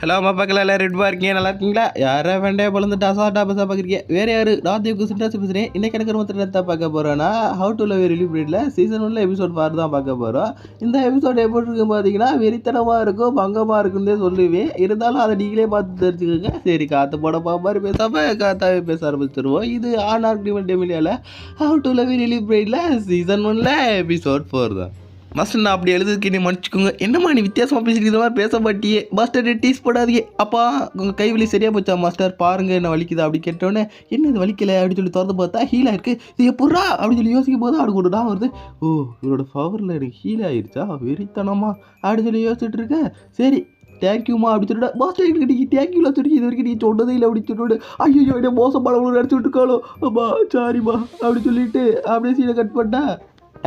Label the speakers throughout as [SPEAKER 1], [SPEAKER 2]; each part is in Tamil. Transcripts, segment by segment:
[SPEAKER 1] ஹலோ அம்மா பக்கத்தில் எல்லாம் ரெட்பாக இருக்கீங்க, நல்லா இருக்கீங்களா? யாரா வேண்டாம் பிறந்துட்டு அசால்ட்டா பஸ்ஸாக பார்க்குறீங்க. வேறு யார் ராஜீவ்க்கு சின்ராஜ் பேசுகிறேன். இன்னைக்கு எனக்கு ரொம்ப தான் பார்க்க போகிறோன்னா ஹவு டு லவ் ரிலீவ் பிரீடில் சீசன் 1 எபிசோட் 4 தான் பார்க்க போகிறோம். இந்த எபிசோட் எப்படி இருக்கும் பார்த்தீங்கன்னா வெறித்தனமாக இருக்கும், பங்கமாக இருக்குன்னு சொல்லுவேன். இருந்தாலும் அதை நீங்களே பார்த்து தெரிஞ்சுக்கோங்க. சரி, காற்று போட மாதிரி பேசாமல் காத்தாவே பேச ஆரம்பிச்சிருவோம். இது ஆன் ஆர்கியூமெண்ட் டெமிலியாவில் ஹவு டு லவ் ரிலீவ் பிரீடில் சீசன் 1 எபிசோட் 4 தான். மாஸ்டர், நான் அப்படி எழுதுக்கு நீ மன்னிச்சுக்கோங்க. என்னம்மா நீ வித்தியாசமாக பேசிக்கிற மாதிரி பேச மாட்டியே மாஸ்டர், டீஸ் போடாதீங்க. அப்பா உங்கள் கை வலி சரியாக போச்சா மாஸ்டர்? பாருங்கள் என்ன வலிக்குதா அப்படி கேட்டோன்னே, என்ன இது வலிக்கலை அப்படின்னு சொல்லி திறந்து பார்த்தா ஹீலாக இருக்குது. இது எப்பட்றா அப்படின்னு சொல்லி யோசிக்கும் போது அவனுக்கு ஒரு வருது. ஓ, இவரோட பவரில் எனக்கு ஹீல் ஆகிடுச்சா, வெறித்தனமா அப்படின்னு சொல்லி யோசிச்சுட்டு இருக்கேன். சரி தேங்க்யூமா அப்படி சொல்லிட்டு மாஸ்டர் எனக்கு நீங்கள் தேங்க்யூலாம் சொல்லி இது வரைக்கும் நீ சொன்னதே இல்லை அப்படின்னு சொல்லிட்டு, ஐயோ என்ன மோசமானவங்களும் நினச்சி விட்டுருக்காளோ, அம்மா சாரிம்மா அப்படின்னு சொல்லிட்டு அப்படியே சீனை கட் பண்ணேன்.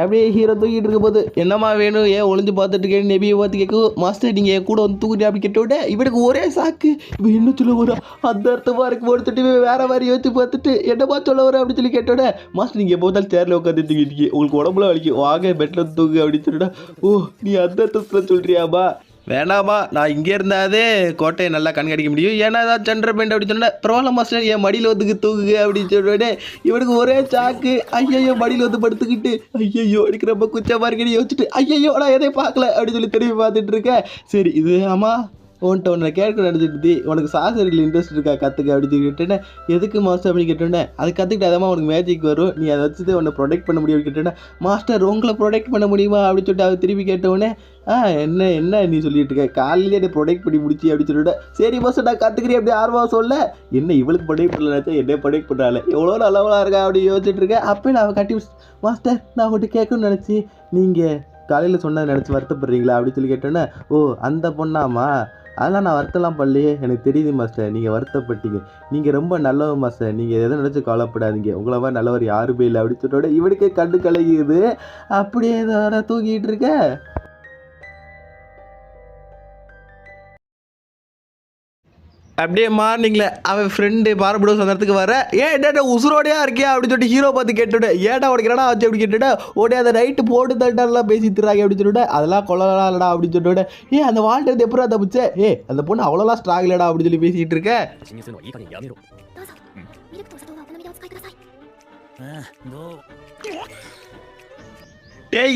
[SPEAKER 1] அப்படியே ஹீரோ தூக்கிட்டு இருக்க போது என்னம்மா வேணும், ஏன் ஒளிஞ்சு பார்த்துட்டு இருக்கேன் நெபியை பார்த்து கேட்கும். மாஸ்டர் நீங்கள் என் கூட வந்து தூக்கிட்டு அப்படி கேட்டோட இவனுக்கு ஒரே சாக்கு. இவன் என்ன சொல்ல வர அந்த அர்த்தமாக இருக்கு போட்டுட்டு வேற மாதிரி யோசிச்சு பார்த்துட்டு என்னம்மா சொல்ல வர அப்படின்னு சொல்லி கேட்டோட, மாஸ்டர் நீங்கள் எப்போ தான் சேரில் உட்காந்து தூக்கிட்டு உங்களுக்கு உடம்புல வலிக்கும், வாங்க பெட்டில் வந்து தூக்கு அப்படின்னு சொல்லிட்டா. ஓ, நீ அந்த அர்த்தத்தில் சொல்கிறியாப்பா? வேணாமா, நான் இங்கே இருந்தாதே கோட்டையை நல்லா கண்காணிக்க முடியும். ஏன்னா ஏதாவது சென்ட்ரல் பெயிண்ட் அப்படி சொன்னேன். பரவாயில்ல மாஸ்டர், என் மடியில் வந்துக்கு தூக்குங்க அப்படின்னு சொல்லிட்டு இவனுக்கு ஒரே சாக்கு. ஐயோ மடியில் வந்து படுத்துக்கிட்டு ஐயோ எனக்கு ரொம்ப குச்சமாக இருக்குன்னு யோசிச்சுட்டு ஐயோ நான் எதையும் பார்க்கல அப்படின்னு சொல்லி திரும்பி பார்த்துட்டு இருக்கேன். சரி இது ஆமாம் உன்ட்ட ஒன்று கேட்க நினச்சிட்டு உனக்கு சாசரியில் இன்ட்ரெஸ்ட் இருக்கா கற்றுக்க அப்படின்னு கேட்டேன்னே. எதுக்கு மாஸ்டர் அப்படின்னு கேட்டோன்னே, அது கற்றுக்கிட்டு அதமாக உனக்கு மேஜிக் வரும், நீ அதை வச்சு உன்னை ப்ரொடெக்ட் பண்ண முடியும் கேட்டேன்னா. மாஸ்டர் உங்களை ப்ரொடெக்ட் பண்ண முடியுமா அப்படின்னு சொல்லிட்டு அவர் திருப்பி கேட்டவுடனே, என்ன என்ன நீ சொல்லிட்டு இருக்க, காலையிலே என்னை ப்ரொடெக்ட் பண்ணி முடிச்சு அப்படின்னு சொல்லிட்டு. சரி மாஸ்டர் நான் கற்றுக்கிறேன் அப்படி ஆர்வம் சொல்ல. என்ன இவளுக்கு ப்ரொடெக்ட் பண்ணலனாச்சா என்ன ப்ரொடெக்ட் பண்ணுறாள், எவ்வளோ நல்லவளாக இருக்கா அப்படின்னு யோசிச்சுட்டு இருக்கேன். அப்போ நான் கட்டி மாஸ்டர் நான் உங்கள்கிட்ட கேட்கணும்னு நினச்சி நீங்கள் காலையில் சொன்னதை நினச்சி வருத்தப்படுறீங்களா அப்படின்னு சொல்லி கேட்டோன்னே, ஓ அந்த பொண்ணாமா, அதெல்லாம் நான் வருத்தலாம் பண்ணலையே, எனக்கு தெரியுது மாஸ்டர் நீங்கள் வருத்தப்பட்டீங்க, நீங்கள் ரொம்ப நல்லவர் மாஸ்டர், நீங்கள் எதை நினச்சி கவலைப்படாதீங்க, உங்களை மாதிரி நல்லவர் யாருமே இல்லை அப்படின்னு சொல்லிட்டோட இவனுக்கே கண்டு கலகிது. அப்படியே இதை தூக்கிட்டு இருக்க. அப்படியே மார்னிங்கில் அவன் ஃப்ரெண்டு பாரபுட சொந்தத்துக்கு வர, ஏன்டா உசுரோடையா இருக்கியா அப்படின்னு சொல்லிட்டு ஹீரோ பார்த்து கேட்டுவிட, ஏடா உடைக்கிறானா வச்சு அப்படி கேட்டுவிட, ஓடே அதை ரைட்டு போட்டு தட்டாலாம் பேசி திராங்க அப்படின்னு சொல்லிவிட, அதெல்லாம் கொள்ளலாம் இல்லடா அப்படின்னு சொல்லிவிட, அந்த வாழ்க்கை எப்படா தப்பிச்சே, அந்த பொண்ணு அவ்வளோலாம் ஸ்ட்ராங் இல்லடா அப்படின்னு சொல்லி பேசிக்கிட்டு இருக்க.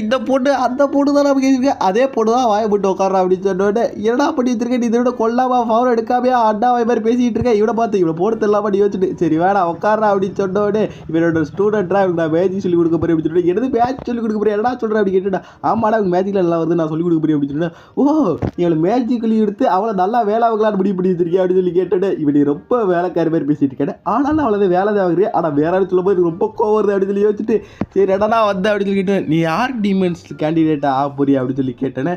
[SPEAKER 1] இந்த பொண்ணு அந்த பொண்ணு தான் நம்ம கேட்குறேன், அதே பொண்ணு தான் வாயை போட்டு உட்காரா அப்படின்னு சொன்னோட, என்னடா பண்ணி வச்சிருக்கேன், நீ இதோட கொல்லாமல் ஃபவர் எடுக்காமையா அண்ணா வாய் மாதிரி பேசிக்கிட்டு இருக்கேன். இவனை பார்த்து இவனை போட்டு தெரியலாமா நீ யோசிச்சுட்டு, சரி வேணா உட்காரா அப்படின்னு சொன்னோடனே, இவனோட ஸ்டூடெண்ட்ரா இவங்க நான் மேஜிக் சொல்லி கொடுக்க போறேன் அப்படின்னு சொல்லிட்டு, எனது மேஜிக் சொல்லி கொடுக்க போறேன் என்னடா சொல்கிறேன் அப்படி கேட்டுட்டா. ஆமாடா அவங்க மேஜிக்கில் நல்லா வருது நான் சொல்லி கொடுக்க போறேன் அப்படின்னு சொன்னா, ஓ இவளை மேஜிக் சொல்லி எடுத்து அவளை நல்லா வேலை ஆகலான்னு முடிவு பண்ணி வச்சிருக்கேன் அப்படின்னு சொல்லி கேட்டுட்டு, இவனை ரொம்ப வேலைக்காரி மாதிரி பேசிட்டு இருக்கேன். ஆனாலும் அவளை வேலை தான் ஆகுறேன், ஆனால் வேற சொல்லும் போது ரொம்ப கோவம் வருது அப்படின்னு சொல்லி யோசிச்சுட்டு, சரி இடனா வந்தேன் அப்படின்னு சொல்லி கேட்டேன். நீ யாருக்கு டீமன்ஸ் கேண்டிடேட்டாக ஆக போறியா அப்படின்னு சொல்லி கேட்டேன்னே,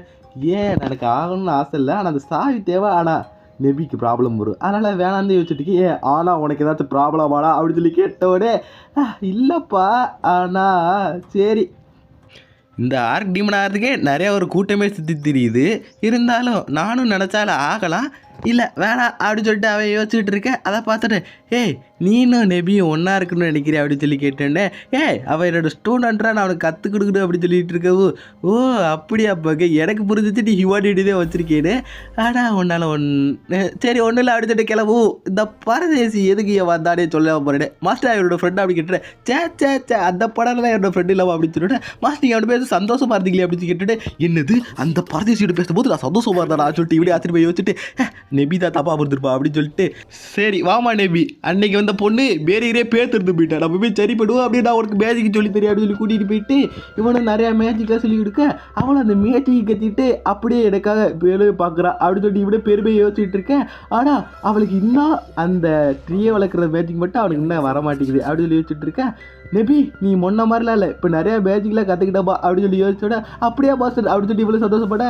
[SPEAKER 1] ஏன் எனக்கு ஆகணும்னு ஆசை இல்லை, ஆனால் அந்த சாவி தேவை, ஆனால் நெபிக்கு ப்ராப்ளம் வரும், அதனால் வேணாந்து யோசிச்சுட்டு, ஆனால் உனக்கு ஏதாச்சும் ப்ராப்ளம் ஆனா அப்படின்னு சொல்லி கேட்டோடனே, இல்லைப்பா ஆனால் சரி இந்த ஆர்க் டீமன் ஆகிறதுக்கே நிறையா ஒரு கூட்டமே சுற்றி தெரியுது, இருந்தாலும் நானும் நினச்சாலும் ஆகலாம், இல்லை வேணாம் அப்படின்னு சொல்லிட்டு அவன் யோசிச்சுட்டு இருக்கேன். அதை பார்த்துட்டு, நீனும் நெபியும் ஒன்றா இருக்கணும்னு நினைக்கிறேன் அப்படின்னு சொல்லி கேட்டேன்னே, அவன் என்னோட ஸ்டூடெண்ட்ரா நான் அவனுக்கு கற்றுக் கொடுக்கணும் அப்படின்னு சொல்லிட்டு இருக்கவும், ஓ அப்படியா பார்க்க எனக்கு புரிஞ்சிச்சு நீ ஹியூமானிட்டி தான் வச்சுருக்கேன்னு, ஆனால் உன்னால் சரி ஒன்றும் இல்லை அப்படின்னு சொல்லிட்டு கிளம்பும். இந்த பரதேசி எதுக்கு வந்தானே சொல்ல போகிறேன். மாஸ்டர் அவரோட ஃப்ரெண்டு அப்படி கேட்டுட்டேன். சே அந்த படம் என்னோட ஃப்ரெண்டு இல்லாமல் அப்படின்னு சொல்லிட்டு, மாஸ்டர் அவனோட பேச சந்தோஷமாக இருந்தீங்களே அப்படின்னு கேட்டுட்டு, என்னது அந்த பரதேசியோட பேசும்போது நான் சந்தோஷமாக இருந்தேன் சொல்லிட்டு இப்படி ஆத்திரி போய் யோசிச்சுட்டு, நெபி தான் தப்பா இருந்திருப்பா அப்படின்னு சொல்லிட்டு, சரி வாமா நெபி அன்னைக்கு வந்த பொண்ணு பேரியே பேர்த்திருந்து போயிட்டா, நம்ம போய் சரி பண்ணுவோம் அப்படின்னு நான் அவனுக்கு மேஜிக் சொல்லி தெரியும் அப்படின்னு சொல்லி கூட்டிகிட்டு போயிட்டு இவனுக்கு நிறையா மேஜிக்காக சொல்லி கொடுக்க, அவளை அந்த மேஜிக் கத்திட்டு அப்படியே எனக்காக பேரு பார்க்குறான் அப்படின்னு சொல்லிட்டு இவனே பெருமையை யோசிச்சுட்டு இருக்கேன். ஆனால் அவளுக்கு இன்னும் அந்த ட்ரீயை வளர்க்குற மேஜிக் மட்டும் அவனுக்கு இன்னும் வர மாட்டேங்குது அப்படின்னு சொல்லி யோசிச்சுட்டு இருக்கேன். நெபி நீ முன்ன மாதிரிலாம் இல்லை, இப்போ நிறையா மேஜிக்லாம் கற்றுக்கிட்டப்பா அப்படின்னு சொல்லி யோசிச்சோட, அப்படியே மாஸ்டர் அப்படின்னு சொல்லி இவ்வளோ சந்தோஷப்பட.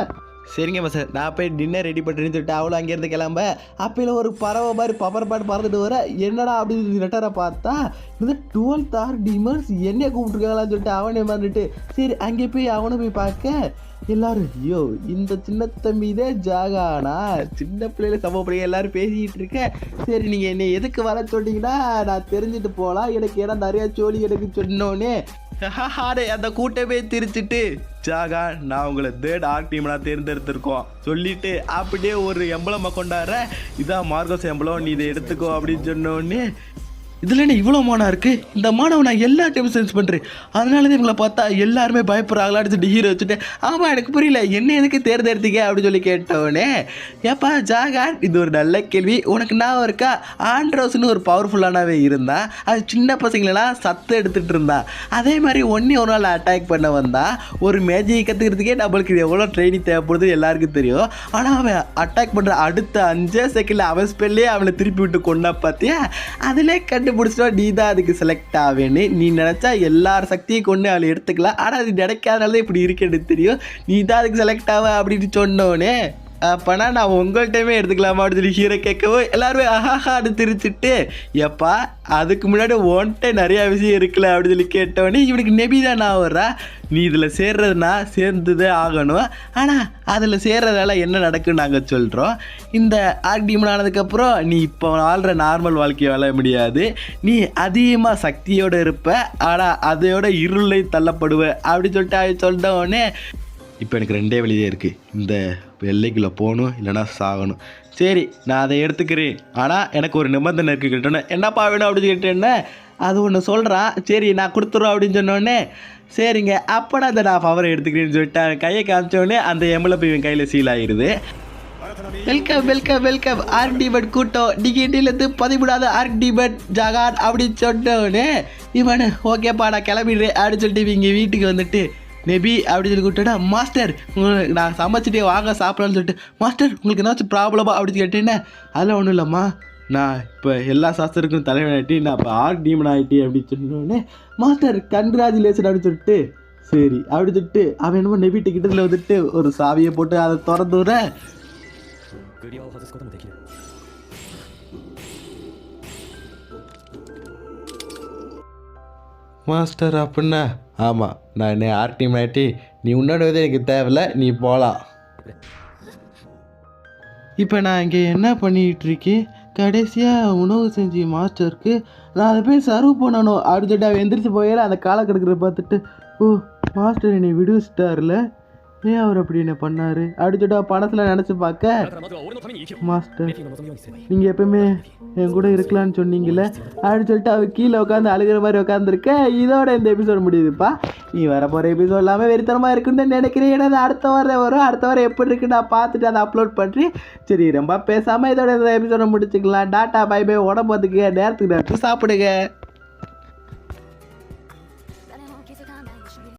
[SPEAKER 1] சரிங்க மாஸ்டர் நான் போய் டின்னர் ரெடி பண்ணுறேன்னு சொல்லிட்டு அவளும் அங்கேருந்து கிளம்ப, அப்போல ஒரு பறவை மாதிரி பவர் பாட்டு பறந்துட்டு வர, என்னடா அப்படின்னு லெட்டரை பார்த்தா இந்த 12th ஆர்க் டீமன்ஸ் என்னைய கூப்பிட்டுருக்காங்களான்னு சொல்லிட்டு அவனே மறந்துட்டு, சரி அங்கே போய் அவனை போய் பார்க்க எல்லாரும், ஐயோ இந்த சின்ன தம்பி இதே ஜாகானா சின்ன பிள்ளைல சமப்படியாக எல்லாரும் பேசிக்கிட்டு இருக்கேன். சரி நீங்கள் என்னை எதுக்கு வர சொன்னீங்கன்னா நான் தெரிஞ்சுட்டு போகலாம், எனக்கு ஏன்னா நிறையா சோழி எனக்கு சொன்னோன்னே அந்த கூட்டமே திரிச்சிட்டு ஜாகா நான் உங்களை தேர்ட் ஆர்க் டீம்னா தேர்ந்தெடுத்திருக்கோம் சொல்லிட்டு அப்படியே ஒரு எம்பளமை கொண்டாடுற இதான் மார்கோஸ் எம்பளம் நீ இதை எடுத்துக்கோ அப்படின்னு சொன்னோடனே இதில் என்ன இவ்வளோ மானம் இருக்குது இந்த மானவை நான் எல்லா டைமும் சென்ஸ் பண்ணுறேன் அதனால தான் இவங்களை பார்த்தா எல்லாருமே பயப்படுறாங்களான்னு சொல்லிட்டு ஹீரோ வச்சுட்டு ஆமாம் எனக்கு புரியல என்ன எதுக்கு தேர்ந்தெடுத்தீங்க அப்படின்னு சொல்லி கேட்டோடனே ஏப்பா ஜாகான் இது ஒரு நல்ல கேள்வி உனக்கு நான் இருக்கா ஆண்ட்ரோஸ்னு ஒரு பவர்ஃபுல்லானவே இருந்தான் அது சின்ன பசங்களெல்லாம் சத்து எடுத்துகிட்டு இருந்தான் அதே மாதிரி ஒரு நாள் அட்டாக் பண்ண வந்தான் ஒரு மேஜிக் கற்றுக்கிறதுக்கே நம்மளுக்கு எவ்வளோ ட்ரைனிங் தேவைப்படுது எல்லாருக்கும் தெரியும் ஆனால் அவன் அட்டாக் பண்ணுற அடுத்த 5 செகண்டில் அவன் ஸ்பெல்லே அவனை திருப்பி விட்டு கொண்டா பார்த்தியா அதிலே பிடிச்சிட்டோ நீ தான் அதுக்கு செலக்ட் ஆவேன்னு நீ நினச்சா எல்லார் சக்தியும் கொண்டு அவளை எடுத்துக்கலாம் ஆனால் அது நினைக்காதனால தான் இப்படி இருக்குன்னு தெரியும் நீ தான் அதுக்கு செலக்ட் ஆவ அப்படின்னு சொன்னோன்னே அப்போனா நான் உங்கள்கிட்டமே எடுத்துக்கலாமா அப்படின்னு சொல்லி ஹீரோ கேட்கவும் எல்லாருமே ஆஹான்னு திரிச்சிட்டு எப்பா அதுக்கு முன்னாடி ஒன்ட்டே நிறையா விஷயம் இருக்குல்ல அப்படின்னு சொல்லி கேட்டோடனே இவனுக்கு நெபி தான் நான் வர்றா நீ இதில் சேர்றதுனா சேர்ந்துதே ஆகணும் ஆனால் அதில் சேர்றதால என்ன நடக்குன்னு நாங்கள் சொல்கிறோம் இந்த ஆர்க் டீமன் ஆனதுக்கப்புறம் நீ இப்போ வாழ்கிற நார்மல் வாழ்க்கையை வாழ முடியாது நீ அதிகமாக சக்தியோடு இருப்ப ஆனால் அதையோட இருளை தள்ளப்படுவ அப்படின்னு சொல்லிட்டு சொல்லிட்டோடனே இப்போ எனக்கு 2 வழியே இருக்குது இந்த எல்லைக்குள்ளே போகணும் இல்லைனா சாகணும் சரி நான் அதை எடுத்துக்கிறேன் ஆனால் எனக்கு ஒரு நிபந்தனை இருக்குது கேட்டோன்னே என்னப்பா வேணும் அப்படின்னு கேட்டேன்னே அது ஒன்று சொல்கிறான் சரி நான் கொடுத்துட்றோம் அப்படின்னு சொன்னோடனே சரிங்க அப்போனா அதை நான் பவரை எடுத்துக்கிறேன்னு சொல்லிட்டு கையை காமிச்சோடனே அந்த எம்எல்ஏ இவன் கையில் சீல் ஆகிடுது welcome welcome welcome arc demon கூட்டம் டிகிட்டிலேருந்து 13வது ஆர்க் டீமன் ஜகான் அப்படின்னு சொன்னோடனே இவன் ஓகேப்பா நான் கிளம்பிடுறேன் அப்படின்னு சொல்லிட்டு இவங்க வீட்டுக்கு வந்துட்டு நெபி அப்படின்னு சொல்லி கூப்பிட்டா மாஸ்டர் உங்களுக்கு நான் சமைச்சிட்டே வாங்க சாப்பிடலான்னு சொல்லிட்டு மாஸ்டர் உங்களுக்கு ஏதாச்சும் ப்ராப்ளமா அப்படின்னு கேட்டேன்னா அதெல்லாம் ஒன்றும் இல்லைம்மா நான் இப்போ எல்லா சாஸ்திரருக்கும் தலைவன் ஆகிட்டு நான் இப்போ ஆர்க் டீமன் ஆகிட்டே அப்படின்னு சொன்னோடனே மாஸ்டர் கன்கிராச்சுலேஷன் அப்படின்னு சொல்லிட்டு சரி அப்படின்னு சொல்லிட்டு அவன் என்னமோ நெபி கிட்டத்தில் வந்துட்டு ஒரு சாவியை போட்டு அதை திறந்து விட மாஸ்டர் அப்படின்னா ஆமாம் நான் என்ன ஆர்க் டீம் ஆகிட்டு நீ உன்னோட எனக்கு தேவையில்ல நீ போகலாம் இப்போ நான் இங்கே என்ன பண்ணிகிட்ருக்கேன் கடைசியாக உணவு செஞ்சு மாஸ்டருக்கு நான் அதை போய் சர்வ் பண்ணணும் அப்படின்னு சொல்லிட்டு அவன் எந்திரிச்சு போயில அந்த காலை கிடக்கிறத பார்த்துட்டு ஓ மாஸ்டர் என்னை விடுவிச்சிட்டார்ல ஏன் அவர் அப்படி என்ன பண்ணார் அப்படின்னு சொல்லிட்டு பணத்தில் நினச்சி பார்க்க மாஸ்டர் நீங்கள் எப்பவுமே என் கூட இருக்கலான்னு சொன்னீங்கல்ல அப்படின்னு சொல்லிட்டு அவர் கீழே உட்காந்து அழுகிற மாதிரி உட்காந்துருக்க இதோட இந்த எபிசோட் முடியுதுப்பா நீ வர போகிற எபிசோட் எல்லாமே வெறித்தனமாக இருக்குன்னு நினைக்கிறேன் ஏன்னா அடுத்த வாரம் வரும் அடுத்த வாரம் எப்படி இருக்குன்னு நான் பார்த்துட்டு அதை அப்லோட் பண்ணுறேன் சரி ரொம்ப பேசாமல் இதோட இந்த எபிசோடை முடிச்சுக்கலாம் டாட்டா பை பை உடம்புக்கு நேரத்துக்கு சாப்பிடுங்க